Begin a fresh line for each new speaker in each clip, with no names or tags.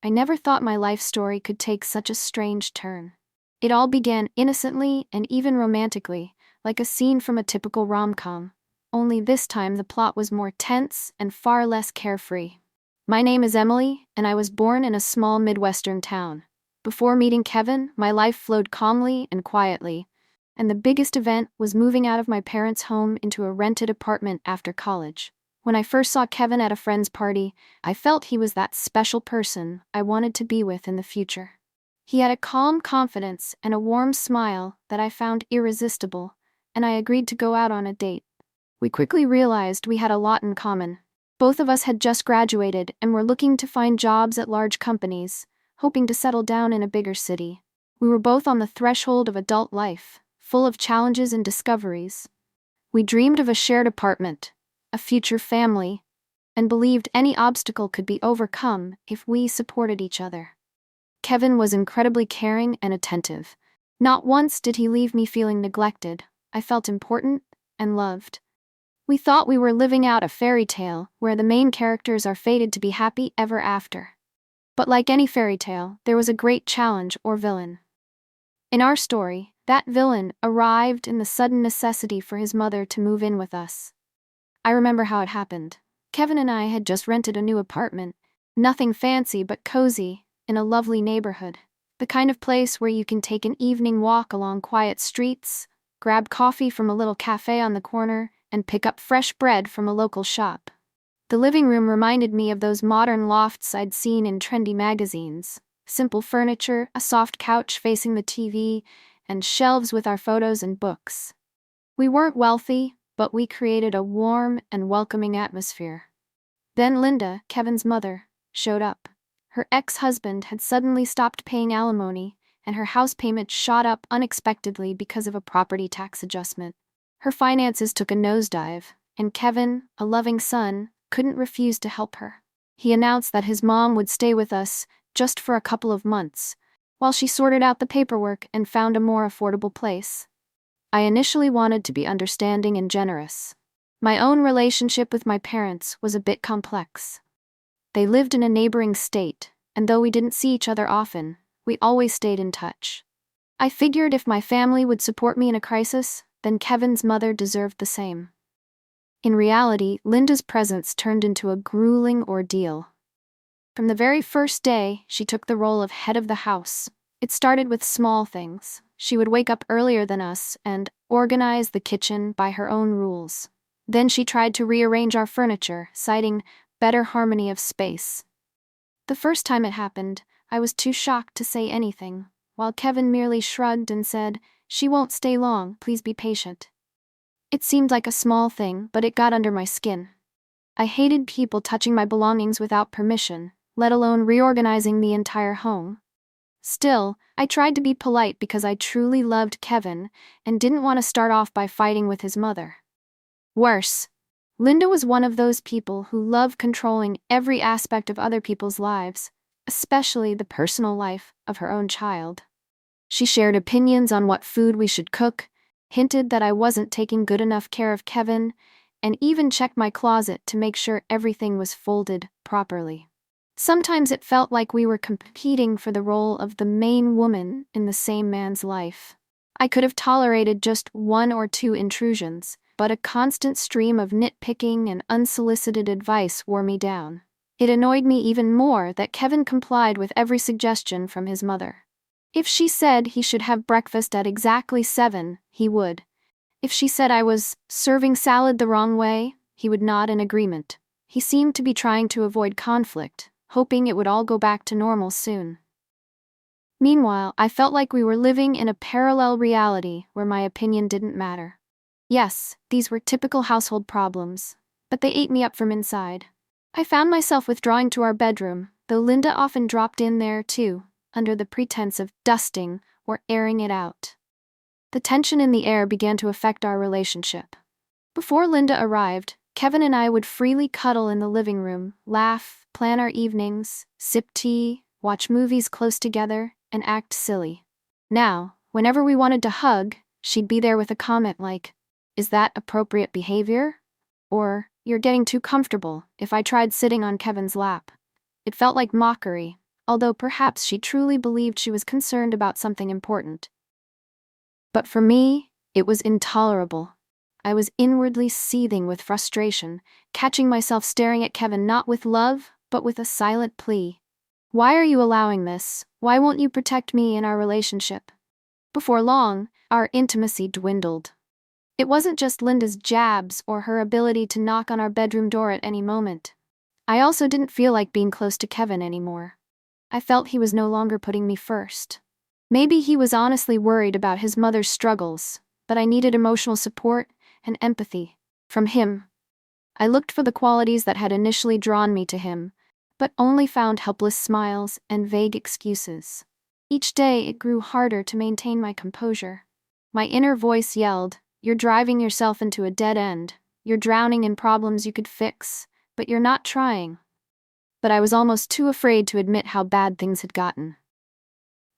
I never thought my life story could take such a strange turn. It all began innocently and even romantically, like a scene from a typical rom-com. Only this time the plot was more tense and far less carefree. My name is Emily, and I was born in a small Midwestern town. Before meeting Kevin, my life flowed calmly and quietly, and the biggest event was moving out of my parents' home into a rented apartment after college. When I first saw Kevin at a friend's party, I felt he was that special person I wanted to be with in the future. He had a calm confidence and a warm smile that I found irresistible, and I agreed to go out on a date. We quickly realized we had a lot in common. Both of us had just graduated and were looking to find jobs at large companies, hoping to settle down in a bigger city. We were both on the threshold of adult life, full of challenges and discoveries. We dreamed of a shared apartment, a future family, and believed any obstacle could be overcome if we supported each other. Kevin was incredibly caring and attentive. Not once did he leave me feeling neglected. I felt important and loved. We thought we were living out a fairy tale where the main characters are fated to be happy ever after. But like any fairy tale, there was a great challenge or villain. In our story, that villain arrived in the sudden necessity for his mother to move in with us. I remember how it happened. Kevin and I had just rented a new apartment, nothing fancy but cozy, in a lovely neighborhood. The kind of place where you can take an evening walk along quiet streets, grab coffee from a little cafe on the corner, and pick up fresh bread from a local shop. The living room reminded me of those modern lofts I'd seen in trendy magazines. Simple furniture, a soft couch facing the TV, and shelves with our photos and books. We weren't wealthy, but we created a warm and welcoming atmosphere. Then Linda, Kevin's mother, showed up. Her ex-husband had suddenly stopped paying alimony, and her house payment shot up unexpectedly because of a property tax adjustment. Her finances took a nosedive, and Kevin, a loving son, couldn't refuse to help her. He announced that his mom would stay with us just for a couple of months, while she sorted out the paperwork and found a more affordable place. I initially wanted to be understanding and generous. My own relationship with my parents was a bit complex. They lived in a neighboring state, and though we didn't see each other often, we always stayed in touch. I figured if my family would support me in a crisis, then Kevin's mother deserved the same. In reality, Linda's presence turned into a grueling ordeal. From the very first day, she took the role of head of the house. It started with small things. She would wake up earlier than us and organize the kitchen by her own rules. Then she tried to rearrange our furniture, citing better harmony of space. The first time it happened, I was too shocked to say anything, while Kevin merely shrugged and said, "She won't stay long, please be patient." It seemed like a small thing, but it got under my skin. I hated people touching my belongings without permission, let alone reorganizing the entire home. Still, I tried to be polite because I truly loved Kevin and didn't want to start off by fighting with his mother. Worse, Linda was one of those people who love controlling every aspect of other people's lives, especially the personal life of her own child. She shared opinions on what food we should cook, hinted that I wasn't taking good enough care of Kevin, and even checked my closet to make sure everything was folded properly. Sometimes it felt like we were competing for the role of the main woman in the same man's life. I could have tolerated just one or two intrusions, but a constant stream of nitpicking and unsolicited advice wore me down. It annoyed me even more that Kevin complied with every suggestion from his mother. If she said he should have breakfast at exactly 7, he would. If she said I was serving salad the wrong way, he would nod in agreement. He seemed to be trying to avoid conflict, hoping it would all go back to normal soon. Meanwhile, I felt like we were living in a parallel reality where my opinion didn't matter. Yes, these were typical household problems, but they ate me up from inside. I found myself withdrawing to our bedroom, though Linda often dropped in there too, under the pretense of dusting or airing it out. The tension in the air began to affect our relationship. Before Linda arrived, Kevin and I would freely cuddle in the living room, laugh, plan our evenings, sip tea, watch movies close together, and act silly. Now, whenever we wanted to hug, she'd be there with a comment like, "Is that appropriate behavior?" Or, "You're getting too comfortable," if I tried sitting on Kevin's lap. It felt like mockery, although perhaps she truly believed she was concerned about something important. But for me, it was intolerable. I was inwardly seething with frustration, catching myself staring at Kevin not with love, but with a silent plea. Why are you allowing this? Why won't you protect me in our relationship? Before long, our intimacy dwindled. It wasn't just Linda's jabs or her ability to knock on our bedroom door at any moment. I also didn't feel like being close to Kevin anymore. I felt he was no longer putting me first. Maybe he was honestly worried about his mother's struggles, but I needed emotional support and empathy from him. I looked for the qualities that had initially drawn me to him, but only found helpless smiles and vague excuses. Each day it grew harder to maintain my composure. My inner voice yelled, "You're driving yourself into a dead end. You're drowning in problems you could fix, but you're not trying." But I was almost too afraid to admit how bad things had gotten.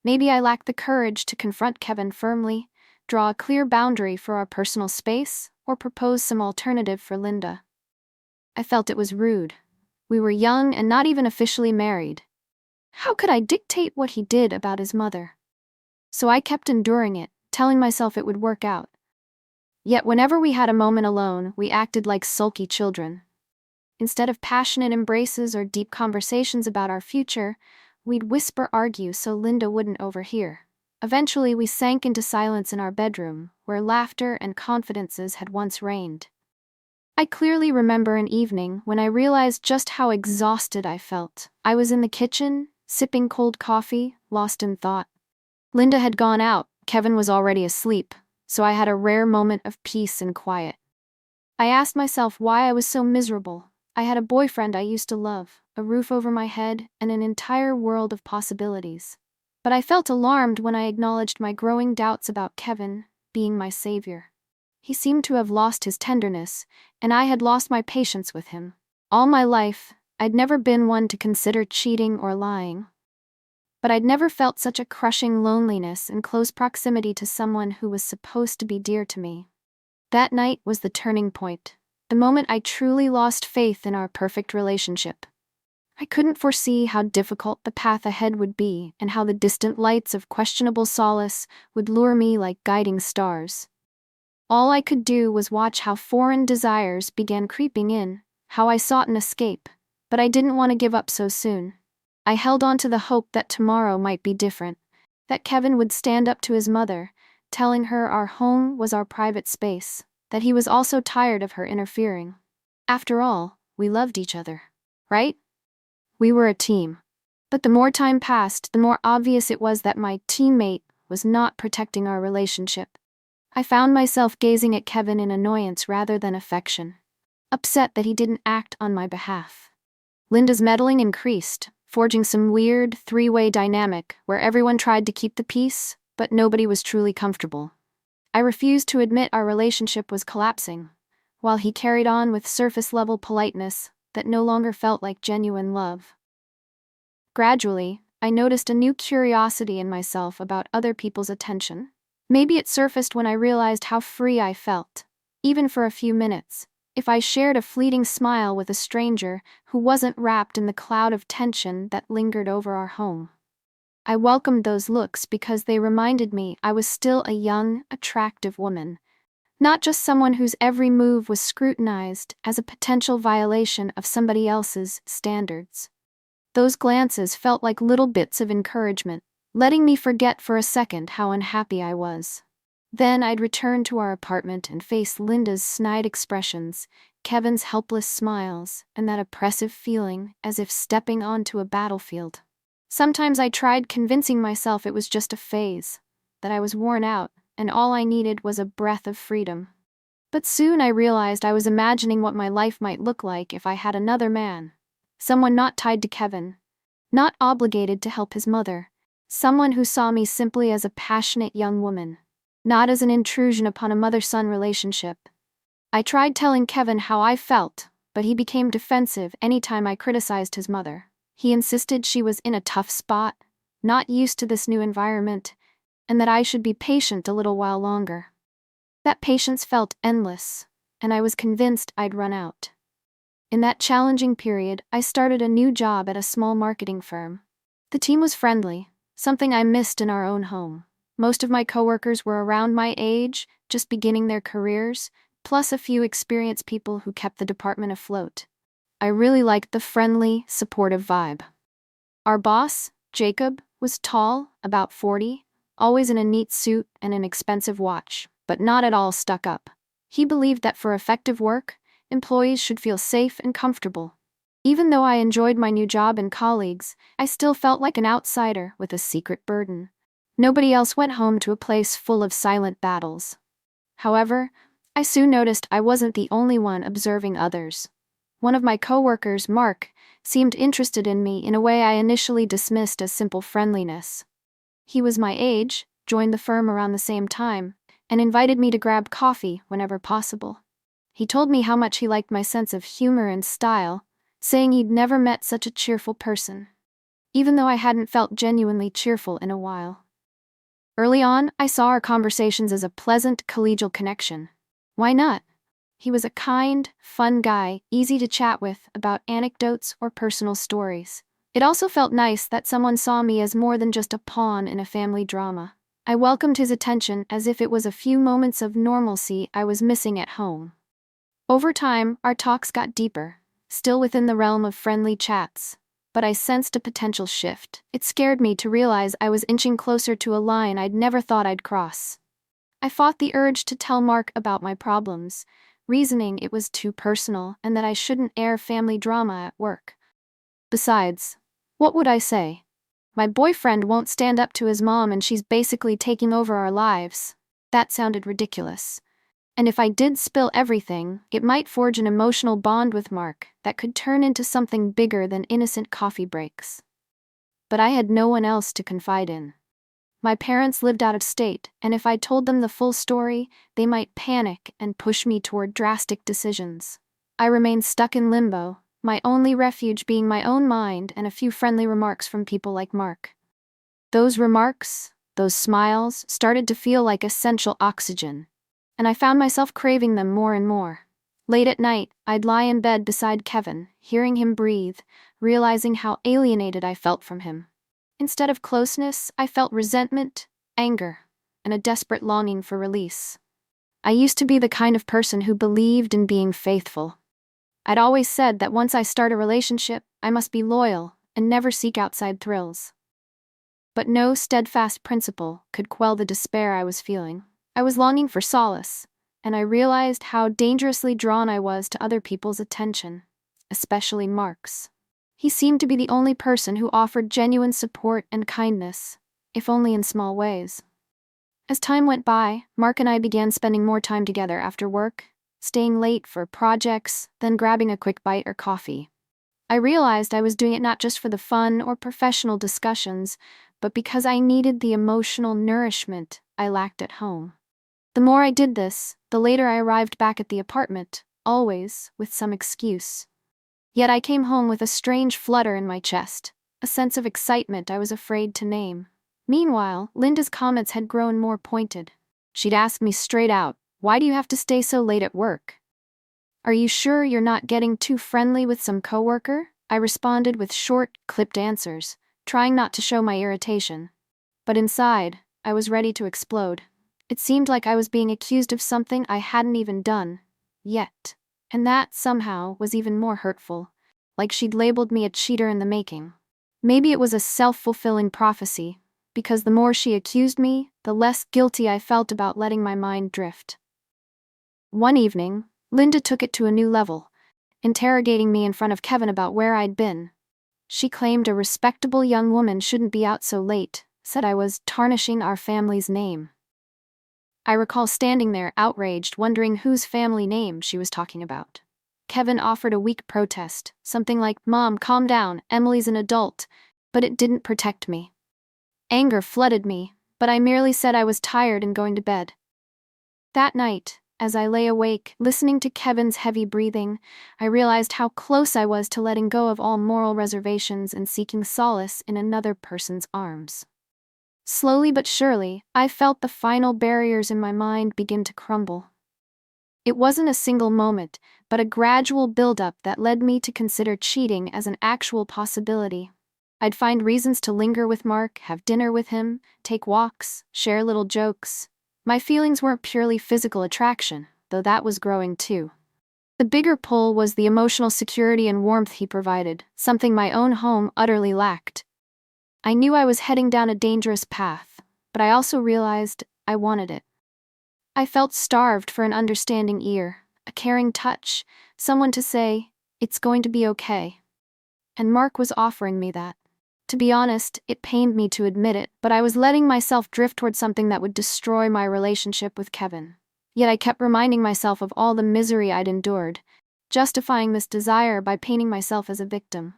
Maybe I lacked the courage to confront Kevin firmly, draw a clear boundary for our personal space, or propose some alternative for Linda. I felt it was rude. We were young and not even officially married. How could I dictate what he did about his mother? So I kept enduring it, telling myself it would work out. Yet whenever we had a moment alone, we acted like sulky children. Instead of passionate embraces or deep conversations about our future, we'd whisper argue so Linda wouldn't overhear. Eventually, we sank into silence in our bedroom, where laughter and confidences had once reigned. I clearly remember an evening when I realized just how exhausted I felt. I was in the kitchen, sipping cold coffee, lost in thought. Linda had gone out, Kevin was already asleep, so I had a rare moment of peace and quiet. I asked myself why I was so miserable. I had a boyfriend I used to love, a roof over my head, and an entire world of possibilities. But I felt alarmed when I acknowledged my growing doubts about Kevin being my savior. He seemed to have lost his tenderness, and I had lost my patience with him. All my life, I'd never been one to consider cheating or lying. But I'd never felt such a crushing loneliness in close proximity to someone who was supposed to be dear to me. That night was the turning point, the moment I truly lost faith in our perfect relationship. I couldn't foresee how difficult the path ahead would be and how the distant lights of questionable solace would lure me like guiding stars. All I could do was watch how foreign desires began creeping in, how I sought an escape, but I didn't want to give up so soon. I held on to the hope that tomorrow might be different, that Kevin would stand up to his mother, telling her our home was our private space, that he was also tired of her interfering. After all, we loved each other, right? We were a team. But the more time passed, the more obvious it was that my teammate was not protecting our relationship. I found myself gazing at Kevin in annoyance rather than affection, upset that he didn't act on my behalf. Linda's meddling increased, forging some weird three-way dynamic where everyone tried to keep the peace, but nobody was truly comfortable. I refused to admit our relationship was collapsing, while he carried on with surface-level politeness that no longer felt like genuine love. Gradually, I noticed a new curiosity in myself about other people's attention. Maybe it surfaced when I realized how free I felt, even for a few minutes, if I shared a fleeting smile with a stranger who wasn't wrapped in the cloud of tension that lingered over our home. I welcomed those looks because they reminded me I was still a young, attractive woman, not just someone whose every move was scrutinized as a potential violation of somebody else's standards. Those glances felt like little bits of encouragement, letting me forget for a second how unhappy I was. Then I'd return to our apartment and face Linda's snide expressions, Kevin's helpless smiles, and that oppressive feeling as if stepping onto a battlefield. Sometimes I tried convincing myself it was just a phase, that I was worn out, and all I needed was a breath of freedom. But soon I realized I was imagining what my life might look like if I had another man. Someone not tied to Kevin, not obligated to help his mother. Someone who saw me simply as a passionate young woman, not as an intrusion upon a mother-son relationship. I tried telling Kevin how I felt, but he became defensive anytime I criticized his mother. He insisted she was in a tough spot, not used to this new environment, and that I should be patient a little while longer. That patience felt endless, and I was convinced I'd run out. In that challenging period, I started a new job at a small marketing firm. The team was friendly, something I missed in our own home. Most of my coworkers were around my age, just beginning their careers, plus a few experienced people who kept the department afloat. I really liked the friendly, supportive vibe. Our boss, Jacob, was tall, about 40, always in a neat suit and an expensive watch, but not at all stuck up. He believed that for effective work, employees should feel safe and comfortable. Even though I enjoyed my new job and colleagues, I still felt like an outsider with a secret burden. Nobody else went home to a place full of silent battles. However, I soon noticed I wasn't the only one observing others. One of my coworkers, Mark, seemed interested in me in a way I initially dismissed as simple friendliness. He was my age, joined the firm around the same time, and invited me to grab coffee whenever possible. He told me how much he liked my sense of humor and style, saying he'd never met such a cheerful person, even though I hadn't felt genuinely cheerful in a while. Early on, I saw our conversations as a pleasant, collegial connection. Why not? He was a kind, fun guy, easy to chat with about anecdotes or personal stories. It also felt nice that someone saw me as more than just a pawn in a family drama. I welcomed his attention as if it was a few moments of normalcy I was missing at home. Over time, our talks got deeper, still within the realm of friendly chats, but I sensed a potential shift. It scared me to realize I was inching closer to a line I'd never thought I'd cross. I fought the urge to tell Mark about my problems, reasoning it was too personal and that I shouldn't air family drama at work. Besides, what would I say? My boyfriend won't stand up to his mom and she's basically taking over our lives. That sounded ridiculous. And if I did spill everything, it might forge an emotional bond with Mark that could turn into something bigger than innocent coffee breaks. But I had no one else to confide in. My parents lived out of state, and if I told them the full story, they might panic and push me toward drastic decisions. I remained stuck in limbo, my only refuge being my own mind and a few friendly remarks from people like Mark. Those remarks, those smiles, started to feel like essential oxygen, and I found myself craving them more and more. Late at night, I'd lie in bed beside Kevin, hearing him breathe, realizing how alienated I felt from him. Instead of closeness, I felt resentment, anger, and a desperate longing for release. I used to be the kind of person who believed in being faithful. I'd always said that once I start a relationship, I must be loyal and never seek outside thrills. But no steadfast principle could quell the despair I was feeling. I was longing for solace, and I realized how dangerously drawn I was to other people's attention, especially Mark's. He seemed to be the only person who offered genuine support and kindness, if only in small ways. As time went by, Mark and I began spending more time together after work, staying late for projects, then grabbing a quick bite or coffee. I realized I was doing it not just for the fun or professional discussions, but because I needed the emotional nourishment I lacked at home. The more I did this, the later I arrived back at the apartment, always with some excuse. Yet I came home with a strange flutter in my chest, a sense of excitement I was afraid to name. Meanwhile, Linda's comments had grown more pointed. She'd ask me straight out, "Why do you have to stay so late at work? Are you sure you're not getting too friendly with some coworker?" I responded with short, clipped answers, trying not to show my irritation. But inside, I was ready to explode. It seemed like I was being accused of something I hadn't even done, yet. And that, somehow, was even more hurtful, like she'd labeled me a cheater in the making. Maybe it was a self-fulfilling prophecy, because the more she accused me, the less guilty I felt about letting my mind drift. One evening, Linda took it to a new level, interrogating me in front of Kevin about where I'd been. She claimed a respectable young woman shouldn't be out so late, said I was tarnishing our family's name. I recall standing there, outraged, wondering whose family name she was talking about. Kevin offered a weak protest, something like, "Mom, calm down, Emily's an adult," but it didn't protect me. Anger flooded me, but I merely said I was tired and going to bed. That night, as I lay awake, listening to Kevin's heavy breathing, I realized how close I was to letting go of all moral reservations and seeking solace in another person's arms. Slowly but surely, I felt the final barriers in my mind begin to crumble. It wasn't a single moment, but a gradual buildup that led me to consider cheating as an actual possibility. I'd find reasons to linger with Mark, have dinner with him, take walks, share little jokes. My feelings weren't purely physical attraction, though that was growing too. The bigger pull was the emotional security and warmth he provided, something my own home utterly lacked. I knew I was heading down a dangerous path, but I also realized I wanted it. I felt starved for an understanding ear, a caring touch, someone to say, "It's going to be okay." And Mark was offering me that. To be honest, it pained me to admit it, but I was letting myself drift toward something that would destroy my relationship with Kevin. Yet I kept reminding myself of all the misery I'd endured, justifying this desire by painting myself as a victim.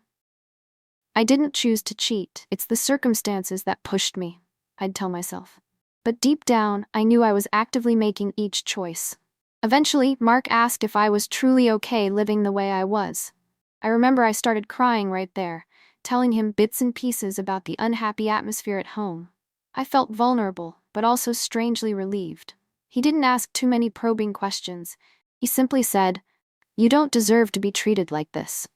I didn't choose to cheat, it's the circumstances that pushed me, I'd tell myself. But deep down, I knew I was actively making each choice. Eventually, Mark asked if I was truly okay living the way I was. I remember I started crying right there, telling him bits and pieces about the unhappy atmosphere at home. I felt vulnerable, but also strangely relieved. He didn't ask too many probing questions. He simply said, "You don't deserve to be treated like this."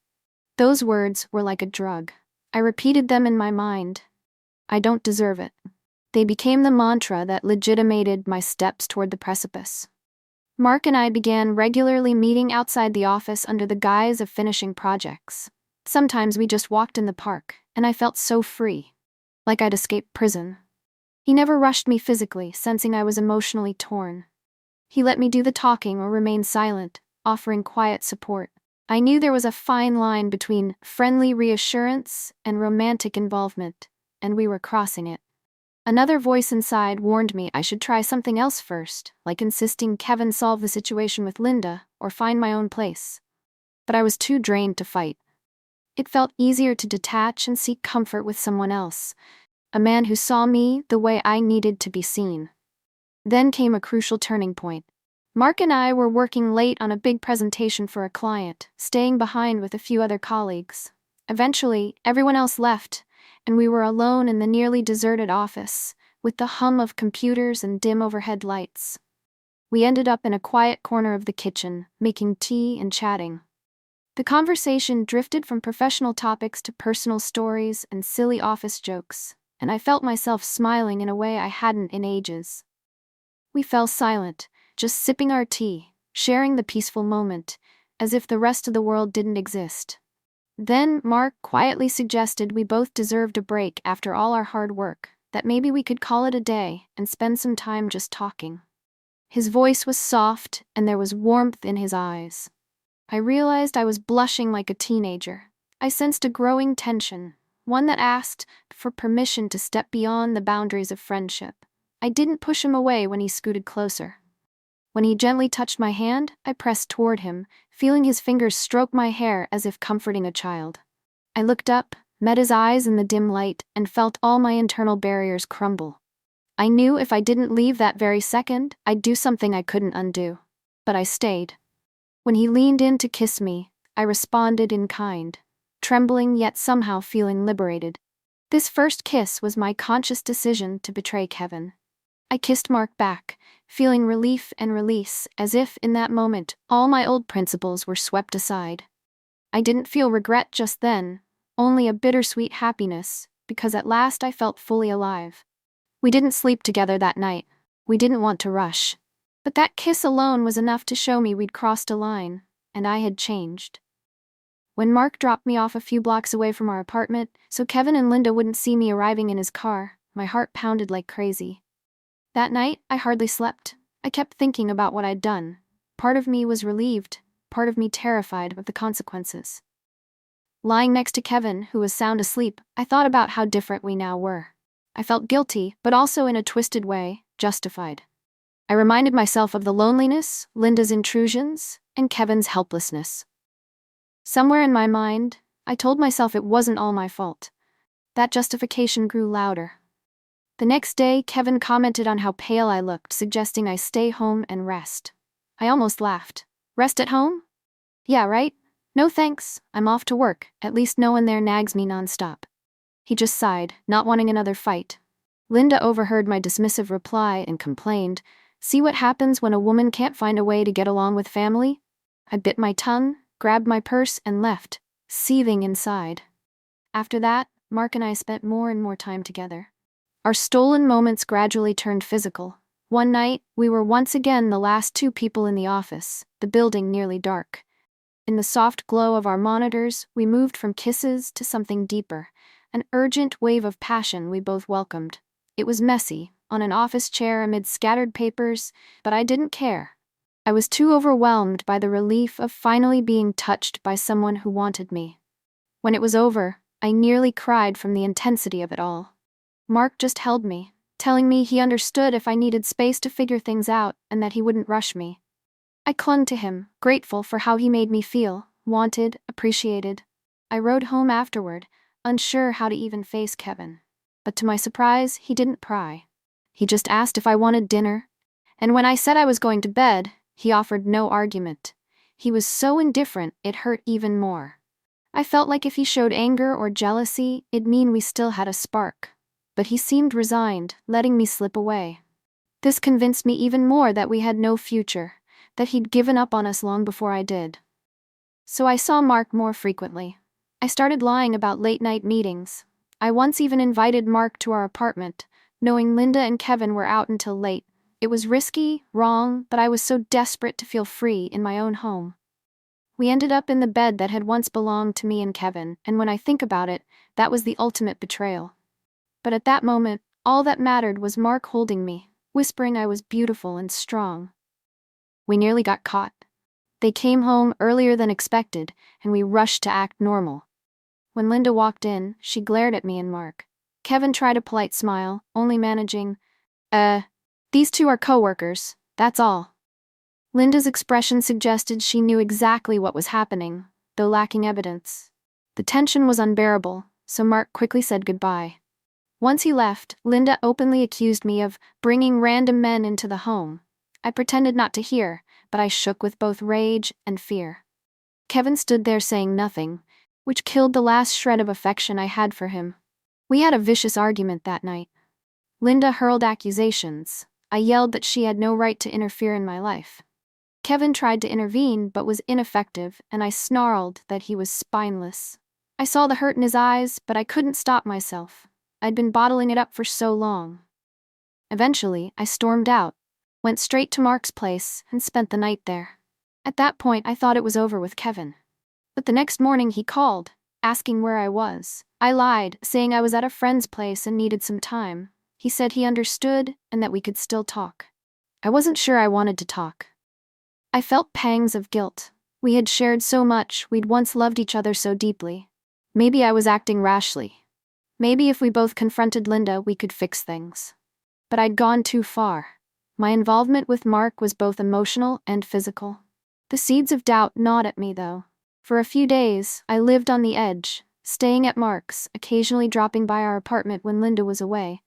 Those words were like a drug. I repeated them in my mind. I don't deserve it. They became the mantra that legitimated my steps toward the precipice. Mark and I began regularly meeting outside the office under the guise of finishing projects. Sometimes we just walked in the park, and I felt so free, like I'd escaped prison. He never rushed me physically, sensing I was emotionally torn. He let me do the talking or remain silent, offering quiet support. I knew there was a fine line between friendly reassurance and romantic involvement, and we were crossing it. Another voice inside warned me I should try something else first, like insisting Kevin solve the situation with Linda or find my own place. But I was too drained to fight. It felt easier to detach and seek comfort with someone else, a man who saw me the way I needed to be seen. Then came a crucial turning point. Mark and I were working late on a big presentation for a client, staying behind with a few other colleagues. Eventually, everyone else left, and we were alone in the nearly deserted office, with the hum of computers and dim overhead lights. We ended up in a quiet corner of the kitchen, making tea and chatting. The conversation drifted from professional topics to personal stories and silly office jokes, and I felt myself smiling in a way I hadn't in ages. We fell silent, just sipping our tea, sharing the peaceful moment, as if the rest of the world didn't exist. Then Mark quietly suggested we both deserved a break after all our hard work, that maybe we could call it a day and spend some time just talking. His voice was soft, and there was warmth in his eyes. I realized I was blushing like a teenager. I sensed a growing tension, one that asked for permission to step beyond the boundaries of friendship. I didn't push him away when he scooted closer. When he gently touched my hand, I pressed toward him, feeling his fingers stroke my hair as if comforting a child. I looked up, met his eyes in the dim light, and felt all my internal barriers crumble. I knew if I didn't leave that very second, I'd do something I couldn't undo. But I stayed. When he leaned in to kiss me, I responded in kind, trembling yet somehow feeling liberated. This first kiss was my conscious decision to betray Kevin. I kissed Mark back, feeling relief and release, as if, in that moment, all my old principles were swept aside. I didn't feel regret just then, only a bittersweet happiness, because at last I felt fully alive. We didn't sleep together that night. We didn't want to rush. But that kiss alone was enough to show me we'd crossed a line, and I had changed. When Mark dropped me off a few blocks away from our apartment, so Kevin and Linda wouldn't see me arriving in his car, my heart pounded like crazy. That night, I hardly slept. I kept thinking about what I'd done. Part of me was relieved, part of me terrified of the consequences. Lying next to Kevin, who was sound asleep, I thought about how different we now were. I felt guilty, but also in a twisted way, justified. I reminded myself of the loneliness, Linda's intrusions, and Kevin's helplessness. Somewhere in my mind, I told myself it wasn't all my fault. That justification grew louder. The next day, Kevin commented on how pale I looked, suggesting I stay home and rest. I almost laughed. Rest at home? Yeah, right? No thanks, I'm off to work, at least no one there nags me nonstop. He just sighed, not wanting another fight. Linda overheard my dismissive reply and complained, "See what happens when a woman can't find a way to get along with family?" I bit my tongue, grabbed my purse, and left, seething inside. After that, Mark and I spent more and more time together. Our stolen moments gradually turned physical. One night, we were once again the last two people in the office, the building nearly dark. In the soft glow of our monitors, we moved from kisses to something deeper, an urgent wave of passion we both welcomed. It was messy, on an office chair amid scattered papers, but I didn't care. I was too overwhelmed by the relief of finally being touched by someone who wanted me. When it was over, I nearly cried from the intensity of it all. Mark just held me, telling me he understood if I needed space to figure things out and that he wouldn't rush me. I clung to him, grateful for how he made me feel, wanted, appreciated. I rode home afterward, unsure how to even face Kevin. But to my surprise, he didn't pry. He just asked if I wanted dinner, and when I said I was going to bed, he offered no argument. He was so indifferent, it hurt even more. I felt like if he showed anger or jealousy, it'd mean we still had a spark. But he seemed resigned, letting me slip away. This convinced me even more that we had no future, that he'd given up on us long before I did. So I saw Mark more frequently. I started lying about late-night meetings. I once even invited Mark to our apartment, knowing Linda and Kevin were out until late. It was risky, wrong, but I was so desperate to feel free in my own home. We ended up in the bed that had once belonged to me and Kevin, and when I think about it, that was the ultimate betrayal. But at that moment, all that mattered was Mark holding me, whispering I was beautiful and strong. We nearly got caught. They came home earlier than expected, and we rushed to act normal. When Linda walked in, she glared at me and Mark. Kevin tried a polite smile, only managing, these two are co-workers, that's all. Linda's expression suggested she knew exactly what was happening, though lacking evidence. The tension was unbearable, so Mark quickly said goodbye. Once he left, Linda openly accused me of bringing random men into the home. I pretended not to hear, but I shook with both rage and fear. Kevin stood there saying nothing, which killed the last shred of affection I had for him. We had a vicious argument that night. Linda hurled accusations. I yelled that she had no right to interfere in my life. Kevin tried to intervene but was ineffective, and I snarled that he was spineless. I saw the hurt in his eyes, but I couldn't stop myself. I'd been bottling it up for so long. Eventually, I stormed out, went straight to Mark's place, and spent the night there. At that point, I thought it was over with Kevin. But the next morning he called, asking where I was. I lied, saying I was at a friend's place and needed some time. He said he understood and that we could still talk. I wasn't sure I wanted to talk. I felt pangs of guilt. We had shared so much, we'd once loved each other so deeply. Maybe I was acting rashly. Maybe if we both confronted Linda, we could fix things. But I'd gone too far. My involvement with Mark was both emotional and physical. The seeds of doubt gnawed at me, though. For a few days, I lived on the edge, staying at Mark's, occasionally dropping by our apartment when Linda was away.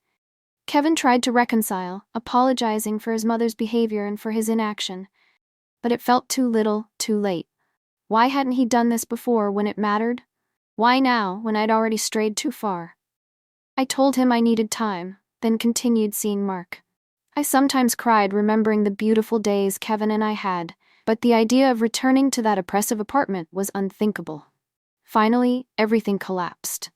Kevin tried to reconcile, apologizing for his mother's behavior and for his inaction. But it felt too little, too late. Why hadn't he done this before when it mattered? Why now, when I'd already strayed too far? I told him I needed time, then continued seeing Mark. I sometimes cried remembering the beautiful days Kevin and I had, but the idea of returning to that oppressive apartment was unthinkable. Finally, everything collapsed.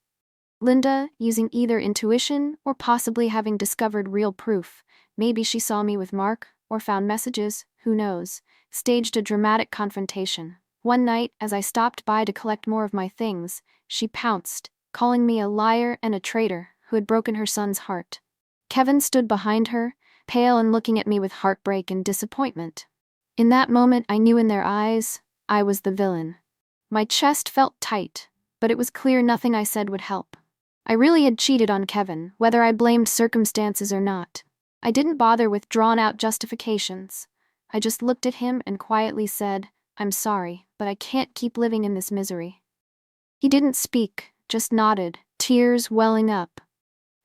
Linda, using either intuition or possibly having discovered real proof, maybe she saw me with Mark, or found messages, who knows, staged a dramatic confrontation. One night, as I stopped by to collect more of my things, she pounced, calling me a liar and a traitor who had broken her son's heart. Kevin stood behind her, pale and looking at me with heartbreak and disappointment. In that moment, I knew in their eyes, I was the villain. My chest felt tight, but it was clear nothing I said would help. I really had cheated on Kevin, whether I blamed circumstances or not. I didn't bother with drawn-out justifications. I just looked at him and quietly said, "I'm sorry, but I can't keep living in this misery." He didn't speak, just nodded, tears welling up.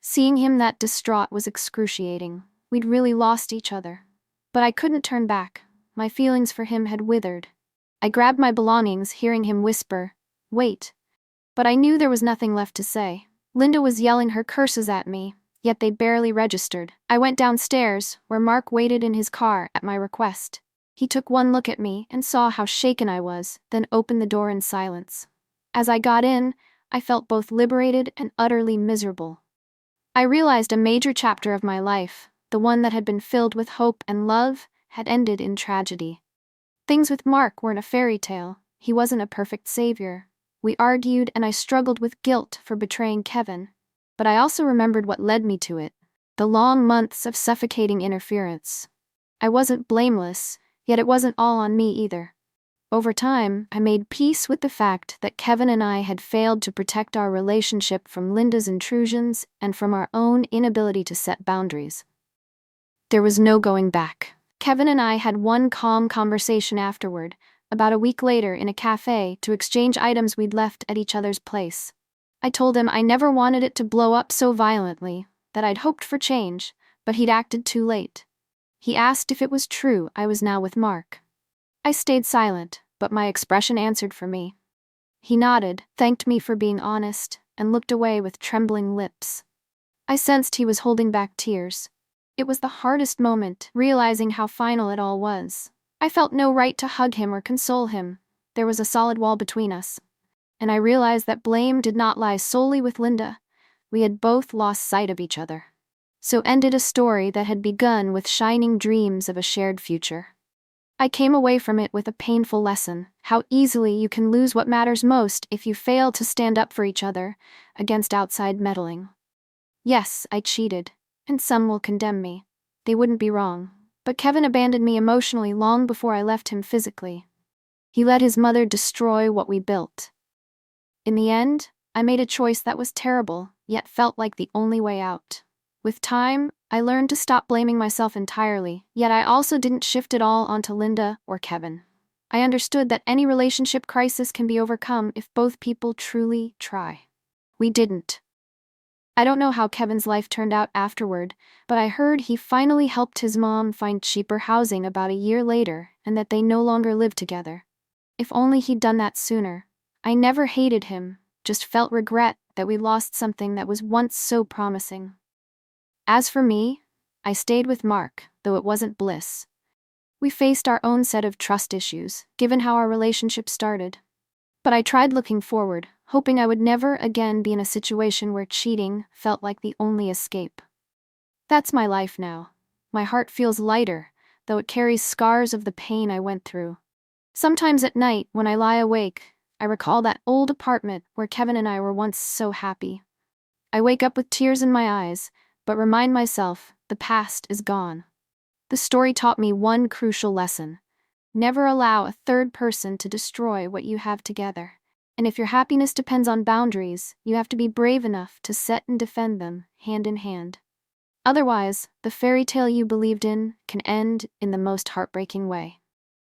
Seeing him that distraught was excruciating. We'd really lost each other. But I couldn't turn back. My feelings for him had withered. I grabbed my belongings, hearing him whisper, "Wait." But I knew there was nothing left to say. Linda was yelling her curses at me, yet they barely registered. I went downstairs, where Mark waited in his car at my request. He took one look at me and saw how shaken I was, then opened the door in silence. As I got in, I felt both liberated and utterly miserable. I realized a major chapter of my life, the one that had been filled with hope and love, had ended in tragedy. Things with Mark weren't a fairy tale. He wasn't a perfect savior. We argued and I struggled with guilt for betraying Kevin. But I also remembered what led me to it: the long months of suffocating interference. I wasn't blameless, yet it wasn't all on me either. Over time, I made peace with the fact that Kevin and I had failed to protect our relationship from Linda's intrusions and from our own inability to set boundaries. There was no going back. Kevin and I had one calm conversation afterward, about a week later in a cafe, to exchange items we'd left at each other's place. I told him I never wanted it to blow up so violently, that I'd hoped for change, but he'd acted too late. He asked if it was true I was now with Mark. I stayed silent, but my expression answered for me. He nodded, thanked me for being honest, and looked away with trembling lips. I sensed he was holding back tears. It was the hardest moment, realizing how final it all was. I felt no right to hug him or console him. There was a solid wall between us. And I realized that blame did not lie solely with Linda. We had both lost sight of each other. So ended a story that had begun with shining dreams of a shared future. I came away from it with a painful lesson: how easily you can lose what matters most if you fail to stand up for each other, against outside meddling. Yes, I cheated, and some will condemn me. They wouldn't be wrong. But Kevin abandoned me emotionally long before I left him physically. He let his mother destroy what we built. In the end, I made a choice that was terrible, yet felt like the only way out. With time, I learned to stop blaming myself entirely, yet I also didn't shift it all onto Linda or Kevin. I understood that any relationship crisis can be overcome if both people truly try. We didn't. I don't know how Kevin's life turned out afterward, but I heard he finally helped his mom find cheaper housing about a year later and that they no longer live together. If only he'd done that sooner. I never hated him, just felt regret that we lost something that was once so promising. As for me, I stayed with Mark, though it wasn't bliss. We faced our own set of trust issues, given how our relationship started. But I tried looking forward, hoping I would never again be in a situation where cheating felt like the only escape. That's my life now. My heart feels lighter, though it carries scars of the pain I went through. Sometimes at night, when I lie awake, I recall that old apartment where Kevin and I were once so happy. I wake up with tears in my eyes, but remind myself the past is gone. The story taught me one crucial lesson: never allow a third person to destroy what you have together. And if your happiness depends on boundaries, you have to be brave enough to set and defend them, hand in hand. Otherwise, the fairy tale you believed in can end in the most heartbreaking way.